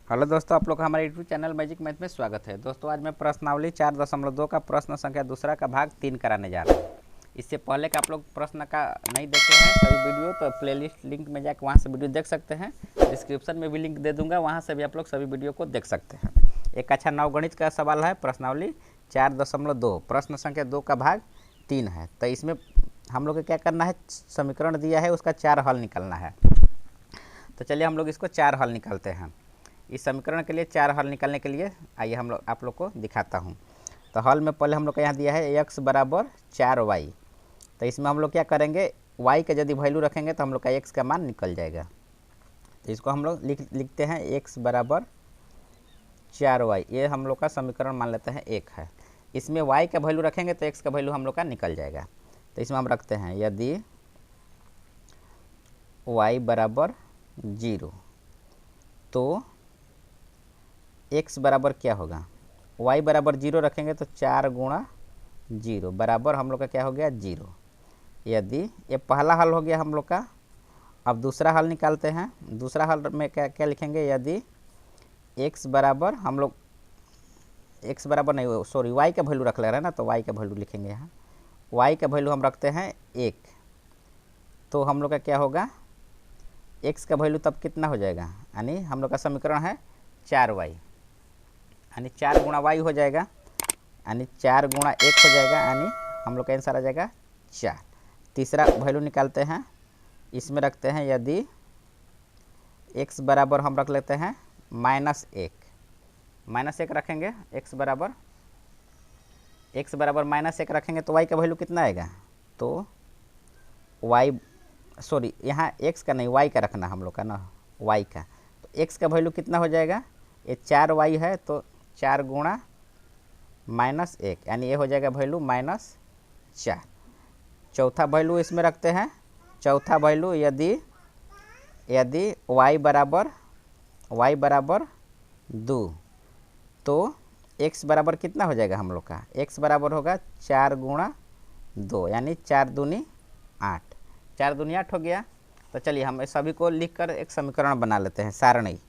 Hello दोस्तों, आप लोग का हमारे यूट्यूब चैनल मैजिक मैथ में स्वागत है। दोस्तों आज मैं प्रश्नावली 4.2 का प्रश्न संख्या दूसरा का भाग 3 कराने जा रहा हूँ। इससे पहले का आप लोग प्रश्न का नहीं देखे हैं सभी वीडियो, तो प्लेलिस्ट लिंक में जाकर वहाँ से वीडियो देख सकते हैं। डिस्क्रिप्शन में भी लिंक दे दूंगा, वहाँ से भी आप लोग सभी वीडियो को देख सकते हैं। एक अच्छा नवगणित का सवाल है, प्रश्नावली 4.2 प्रश्न संख्या 2 का भाग 3 है। तो इसमें हम लोग को क्या करना है, समीकरण दिया है उसका 4 हल निकालना है। तो चलिए हम लोग इसको 4 हल निकालते हैं। इस समीकरण के लिए 4 हल निकालने के लिए आइए हम लोग आप लोग को दिखाता हूँ। तो हल में पहले हम लोग को यहाँ दिया है x बराबर 4y। तो इसमें हम लोग क्या करेंगे, y का यदि वैल्यू रखेंगे तो हम लोग का x का मान निकल जाएगा। तो इसको हम लोग लिखते हैं x बराबर 4y। ये हम लोग का समीकरण मान लेते हैं 1 है। इसमें y का वैल्यू रखेंगे तो x का वैल्यू हम लोग का निकल जाएगा। तो इसमें हम रखते हैं यदि y बराबर 0 तो x बराबर क्या होगा, y बराबर 0 रखेंगे तो 4 गुणा 0 बराबर हम लोग का क्या हो गया 0। यदि ये पहला हल हो गया हम लोग का। अब दूसरा हल निकालते हैं। दूसरा हल में क्या क्या लिखेंगे, यदि x बराबर हम लोग x बराबर नहीं, सॉरी y का वैल्यू रख ले रहे हैं ना, तो y का वैल्यू लिखेंगे यहाँ। y का वैल्यू हम रखते हैं 1, तो हम लोग का क्या होगा, x का वैल्यू तब कितना हो जाएगा, यानी हम लोग का समीकरण है 4y, यानी 4 गुणा y हो जाएगा, यानी 4 गुणा 1 हो जाएगा, यानी हम लोग का आंसर आ जाएगा 4। तीसरा वैल्यू निकालते हैं। इसमें रखते हैं यदि x बराबर हम रख लेते हैं -1, -1 रखेंगे। x बराबर -1 रखेंगे तो y का वैल्यू कितना आएगा, तो y सॉरी यहाँ x का नहीं y का रखना हम लोग का ना, y का। तो x का वैल्यू कितना हो जाएगा, ये 4y है तो 4 गुणा -1, यानी ये हो जाएगा वैल्यू -4। चौथा वैल्यू इसमें रखते हैं। चौथा वैल्यू यदि y बराबर 2 तो x बराबर कितना हो जाएगा हम लोग का, x बराबर होगा 4 गुणा 2, यानी 4 दूनी 8, 4 दूनी 8 हो गया। तो चलिए हम सभी को लिखकर एक समीकरण बना लेते हैं, सारणी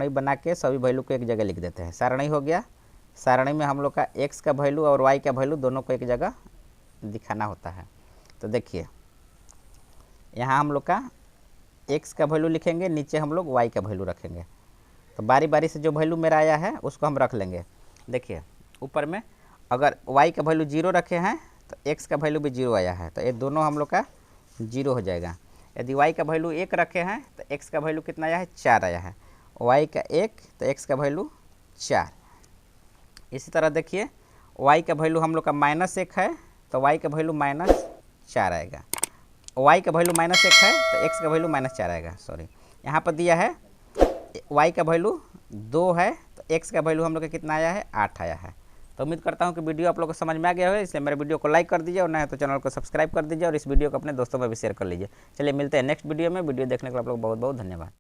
बना के सभी वैल्यू को एक जगह लिख देते हैं। सारणी हो गया। सारणी में हम लोग का x का वैल्यू और y का वैल्यू दोनों को एक जगह दिखाना होता है। तो देखिए यहाँ हम लोग का x का वैल्यू लिखेंगे, नीचे हम लोग y का वैल्यू रखेंगे। तो बारी बारी से जो वैल्यू मेरा आया है उसको हम रख लेंगे। देखिए ऊपर में अगर y का वैल्यू 0 रखे हैं तो x का वैल्यू भी 0 आया है, तो ये दोनों हम लोग का 0 हो जाएगा। यदि y का वैल्यू 1 रखे हैं तो x का वैल्यू कितना आया है, 4 आया है। y का 1 तो x का वैल्यू 4। इसी तरह देखिए y का वैल्यू हम लोग का -1 है तो y का वैल्यू -4 आएगा। y का वैल्यू -1 है तो x का वैल्यू -4 आएगा। सॉरी यहाँ पर दिया है y का वैल्यू 2 है तो x का वैल्यू हम लोग का कितना आया है, 8 आया है। तो उम्मीद करता हूँ कि वीडियो आप लोग को समझ में आ गया हो, इसलिए मेरे वीडियो को लाइक कर दीजिए और नहीं तो चैनल को सब्सक्राइब कर दीजिए और इस वीडियो को अपने दोस्तों में भी शेयर कर लीजिए। चलिए मिलते हैं नेक्स्ट वीडियो में। वीडियो देखने के लिए आप लोग बहुत बहुत धन्यवाद।